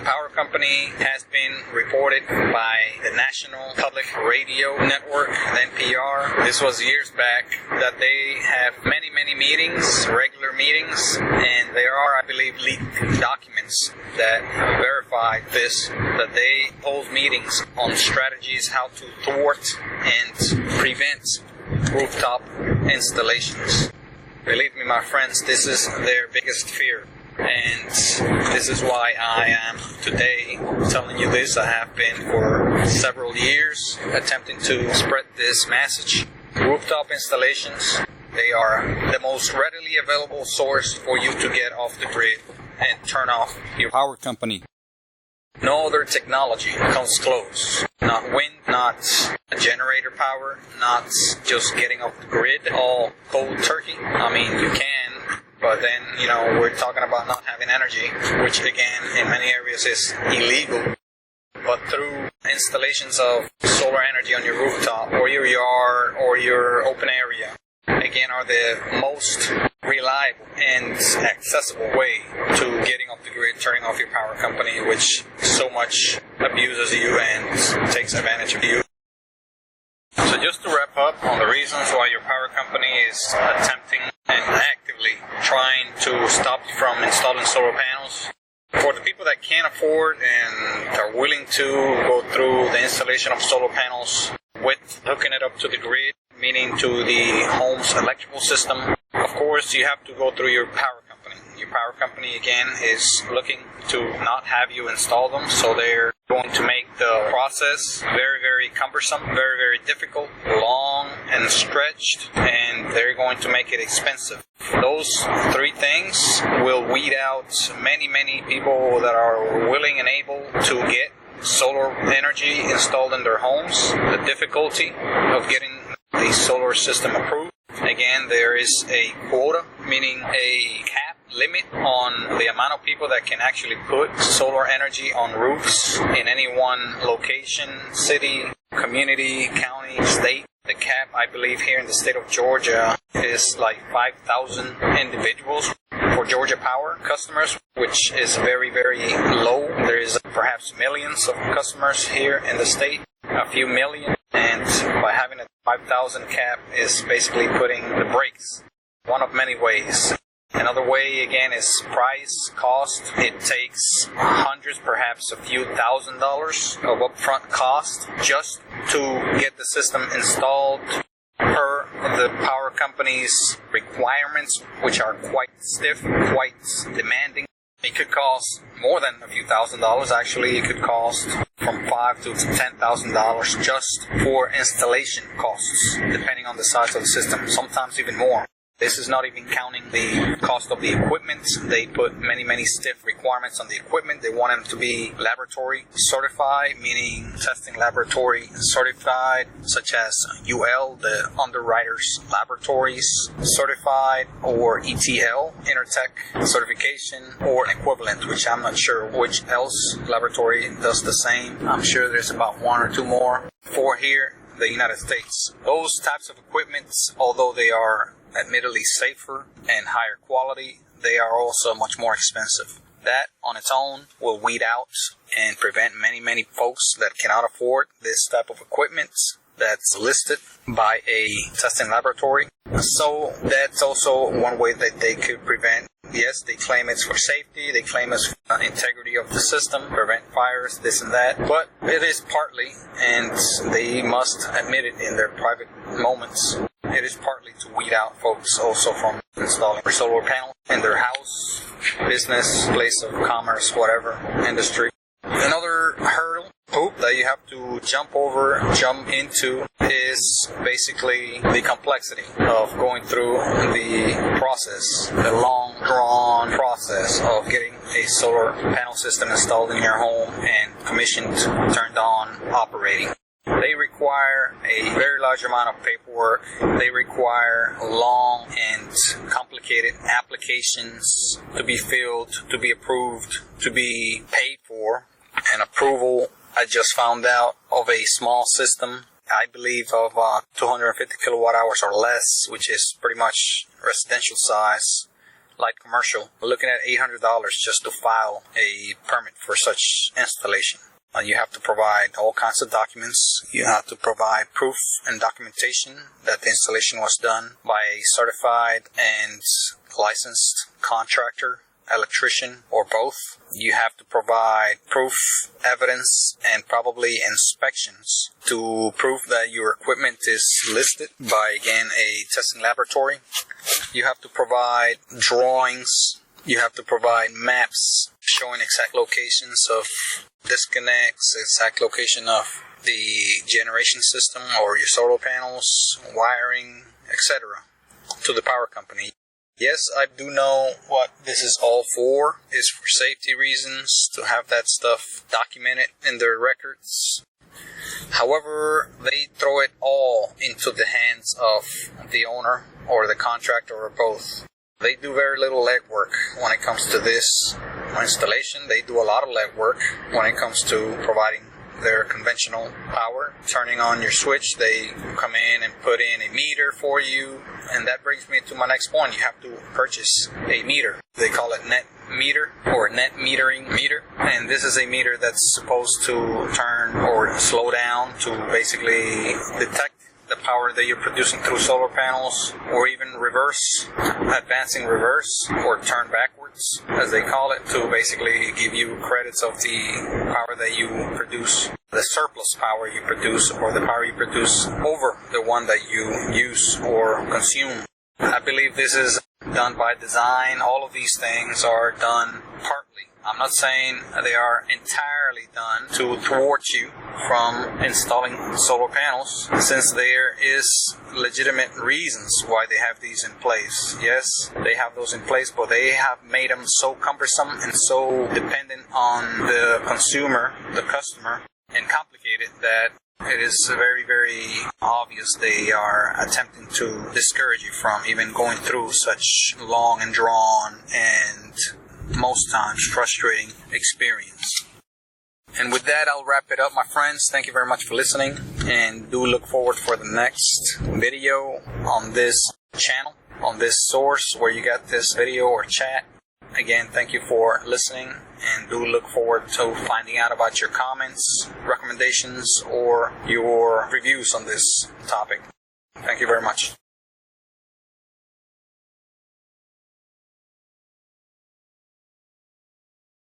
power company has been reported by the National Public Radio Network, NPR. This was years back, that they have many meetings, regular meetings, and there are, I believe, leaked documents that verify this, that they hold meetings on strategies how to thwart and prevent rooftop installations. Believe me, my friends, this is their biggest fear. And this is why I am today telling you this. I have been for several years attempting to spread this message. Rooftop installations, they are the most readily available source for you to get off the grid and turn off your power company. No other technology comes close. Not wind, not generator power, not just getting off the grid, all cold turkey. I mean, you can, but then, we're talking about not having energy, which again, in many areas is illegal. But through installations of solar energy on your rooftop or your yard or your open area, again, are the most reliable and accessible way to getting off the grid, turning off your power company, which so much abuses you and takes advantage of you. So just to wrap up on the reasons why your power company is attempting and actively trying to stop you from installing solar panels. For the people that can't afford and are willing to go through the installation of solar panels with hooking it up to the grid, meaning to the home's electrical system, of course you have to go through your power company. Your power company, again, is looking to not have you install them, so they're going to make the process very cumbersome, very difficult, long and stretched, and they're going to make it expensive. Those three things will weed out many people that are willing and able to get solar energy installed in their homes. The difficulty of getting a solar system approved. Again, there is a quota, meaning a cap limit on the amount of people that can actually put solar energy on roofs in any one location, city, community, county, state. The cap, I believe, here in the state of Georgia is like 5,000 individuals for Georgia Power customers, which is very low. There is perhaps millions of customers here in the state, a few million, and by having a 5,000 cap is basically putting the brakes. One of many ways. Another way, again, is price, cost. It takes hundreds, perhaps a few $1,000s of upfront cost just to get the system installed per the power company's requirements, which are quite stiff, quite demanding. It could cost more than a few $1,000s. Actually, it could cost from $5,000 to $10,000 just for installation costs, depending on the size of the system, sometimes even more. This is not even counting the cost of the equipment. They put many stiff requirements on the equipment. They want them to be laboratory certified, meaning testing laboratory certified, such as UL, the Underwriters Laboratories certified, or ETL, Intertech certification, or an equivalent, which I'm not sure which else laboratory does the same. I'm sure there's about one or two more for here, the United States. Those types of equipments, although they are admittedly safer and higher quality, they are also much more expensive. That on its own will weed out and prevent many folks that cannot afford this type of equipment that's listed by a testing laboratory. So that's also one way that they could prevent. Yes, they claim it's for safety, they claim it's for integrity of the system, prevent fires, this and that, but it is partly, and they must admit it in their private moments, it is partly to weed out folks also from installing a solar panel in their house, business, place of commerce, whatever, industry. Another hoop that you have to jump into is basically the complexity of going through the process, the long drawn process of getting a solar panel system installed in your home and commissioned, turned on, operating. They require a very large amount of paperwork. They require long and complicated applications to be filled, to be approved, to be paid for. An approval, I just found out, of a small system, I believe of 250 kilowatt hours or less, which is pretty much residential size, light commercial. We're looking at $800 just to file a permit for such installation. You have to provide all kinds of documents. You have to provide proof and documentation that the installation was done by a certified and licensed contractor, electrician, or both. You have to provide proof, evidence, and probably inspections to prove that your equipment is listed by, again, a testing laboratory. You have to provide drawings. You have to provide maps showing exact locations of disconnects, exact location of the generation system or your solar panels, wiring, etc. to the power company. Yes, I do know what this is all for. It's for safety reasons, to have that stuff documented in their records. However, they throw it all into the hands of the owner or the contractor or both. They do very little legwork when it comes to this installation. They do a lot of legwork when it comes to providing their conventional power. Turning on your switch, they come in and put in a meter for you. And that brings me to my next point. You have to purchase a meter. They call it net meter or net metering meter. And this is a meter that's supposed to turn or slow down to basically detect the power that you're producing through solar panels, or even reverse, advancing reverse, or turn backwards, as they call it, to basically give you credits of the power that you produce, the surplus power you produce, or the power you produce over the one that you use or consume. I believe this is done by design. All of these things are done partly. I'm not saying they are entirely done to thwart you from installing solar panels, since there is legitimate reasons why they have these in place. Yes, they have those in place, but they have made them so cumbersome and so dependent on the consumer, the customer, and complicated that it is very, very obvious they are attempting to discourage you from even going through such long and drawn and most times frustrating experience. And with that, I'll wrap it up, my friends. Thank you very much for listening, and do look forward for the next video on this channel, on this source where you got this video or chat. Again, thank you for listening, and do look forward to finding out about your comments, recommendations, or your reviews on this topic. Thank you very much.